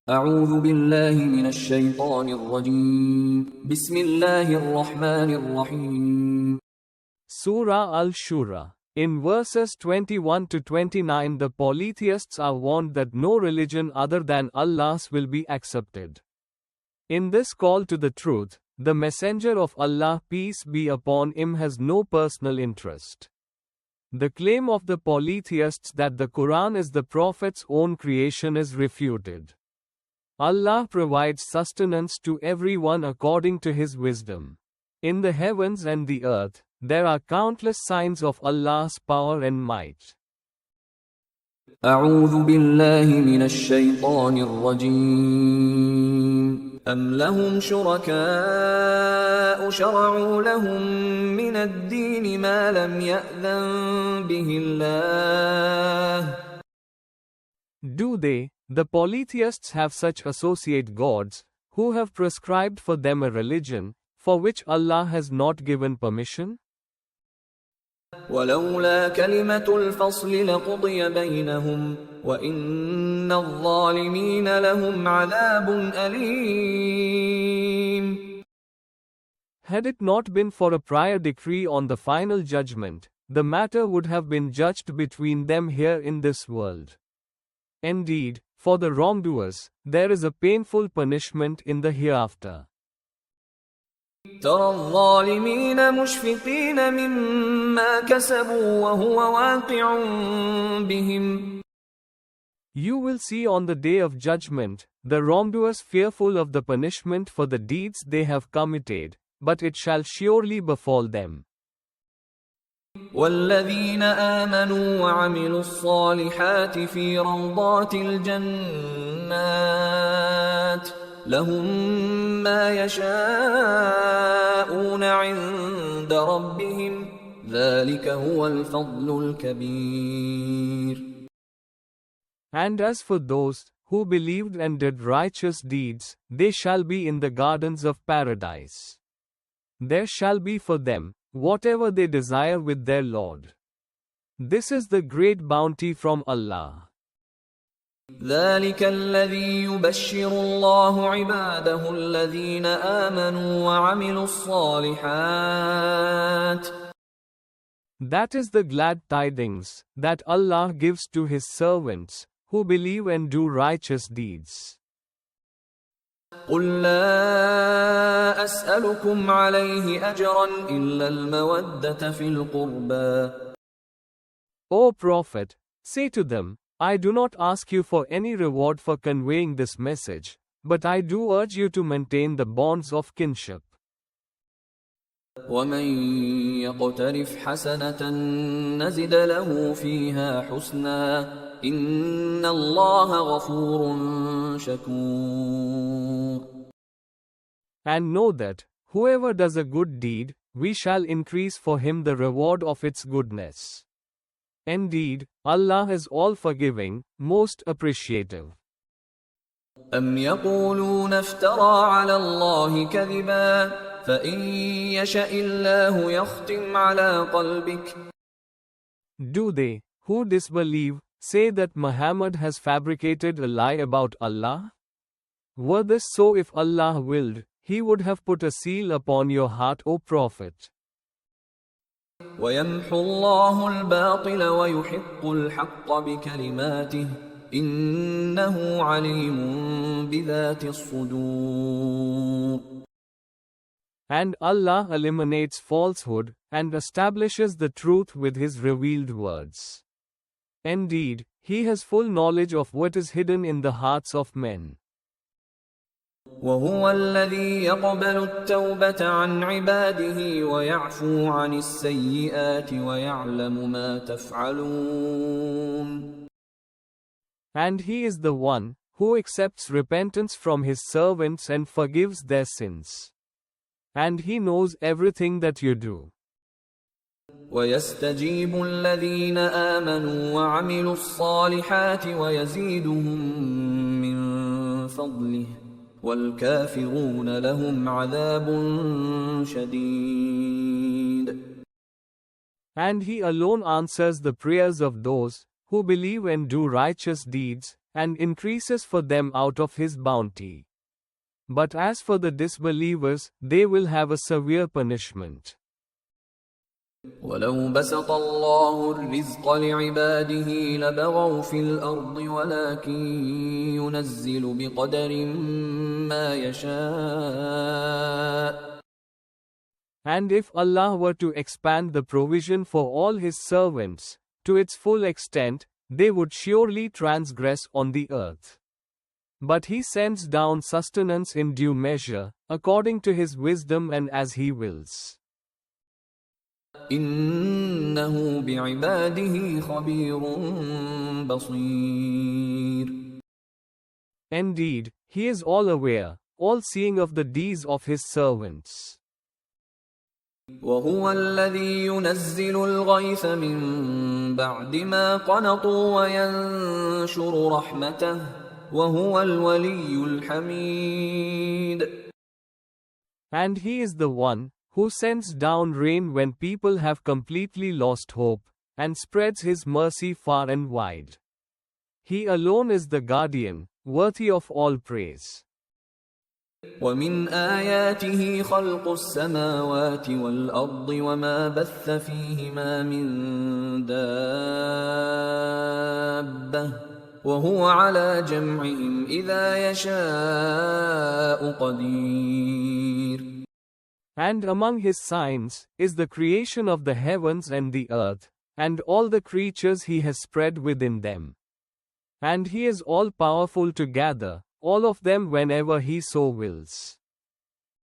أعوذ بالله من الشيطان الرجيم بسم الله الرحمن الرحيم Surah Al-Shura. In verses 21 to 29, the polytheists are warned that no religion other than Allah's will be accepted. In this call to the truth, the Messenger of Allah, peace be upon him, has no personal interest. The claim of the polytheists that the Quran is the Prophet's own creation is refuted. Allah provides sustenance to everyone according to His wisdom. In the heavens and the earth, there are countless signs of Allah's power and might. أعوذ بالله من الشيطان الرجيم أم لهم شركاء شرعوا لهم من الدين ما لم يأذن به الله Do they, the polytheists, have such associate gods, who have prescribed for them a religion, for which Allah has not given permission? ولولا كلمة الفصل لقضي بينهم وإن الظالمين لهم عذاب أليم. Had it not been for a prior decree on the final judgment, the matter would have been judged between them here in this world. Indeed, for the wrongdoers, there is a painful punishment in the hereafter. ترى الظالمين مشفقين مما كسبوا وهو واقع بهم. You will see on the day of judgment, the wrongdoers fearful of the punishment for the deeds they have committed, but it shall surely befall them. والذين آمنوا وعملوا الصالحات في روضات الجنات لهم ما يشاءون عند ربهم ذلك هو الفضل الكبير. And as for those who believed and did righteous deeds, they shall be in the gardens of paradise. There shall be for them whatever they desire with their Lord. This is the great bounty from Allah. ذلك الذي يبشر الله عباده الذين آمنوا وعملوا الصالحات. That is the glad tidings that Allah gives to His servants who believe and do righteous deeds. قل لا أسألكم عليه أجرا إلا المودة في القربى. O Prophet, say to them, I do not ask you for any reward for conveying this message, but I do urge you to maintain the bonds of kinship. ومن يقترف حسنة نزد له فيها حسنا إن الله غفور شكور. And know that, whoever does a good deed, we shall increase for him the reward of its goodness. Indeed, Allah is all-forgiving, most appreciative. أم يقولون افترى على الله كذبا فإن يشأ الله يختم على قلبك. Do they, who disbelieve, say that Muhammad has fabricated a lie about Allah? Were this so, if Allah willed, He would have put a seal upon your heart, O Prophet. ويمحو الله الباطل ويحق الحق بكلماته إنه عليم بذات الصدور. And Allah eliminates falsehood and establishes the truth with His revealed words. Indeed, He has full knowledge of what is hidden in the hearts of men. وهو الذي يقبل التوبة عن عباده ويعفو عن السيئات ويعلم ما تفعلون. And He is the one who accepts repentance from His servants and forgives their sins. And He knows everything that you do. ويستجيب الذين آمنوا وعملوا الصالحات ويزيدهم من فضله والكافرون لهم عذاب شديد. And He alone answers the prayers of those who believe and do righteous deeds, and increases for them out of His bounty. But as for the disbelievers, they will have a severe punishment. ولو بسط الله الرزق لعباده لبغوا في الأرض ولكن ينزل بقدر ما يشاء. And if Allah were to expand the provision for all His servants, to its full extent, they would surely transgress on the earth. But He sends down sustenance in due measure, according to His wisdom and as He wills. إنه بعباده خبير بصير. Indeed, He is all aware, all seeing of the deeds of His servants. وهو الذي ينزل الغيث من بعد ما قنطوا وينشر رحمته وهو الولي الحميد. And He is the one who sends down rain when people have completely lost hope, and spreads His mercy far and wide. He alone is the guardian, worthy of all praise. ومن آياته خلق السماوات والأرض وما بث فيهما من دابة وهو على جمعهم إذا يشاء قدير. And among His signs is the creation of the heavens and the earth, and all the creatures He has spread within them. And He is all powerful to gather all of them whenever He so wills.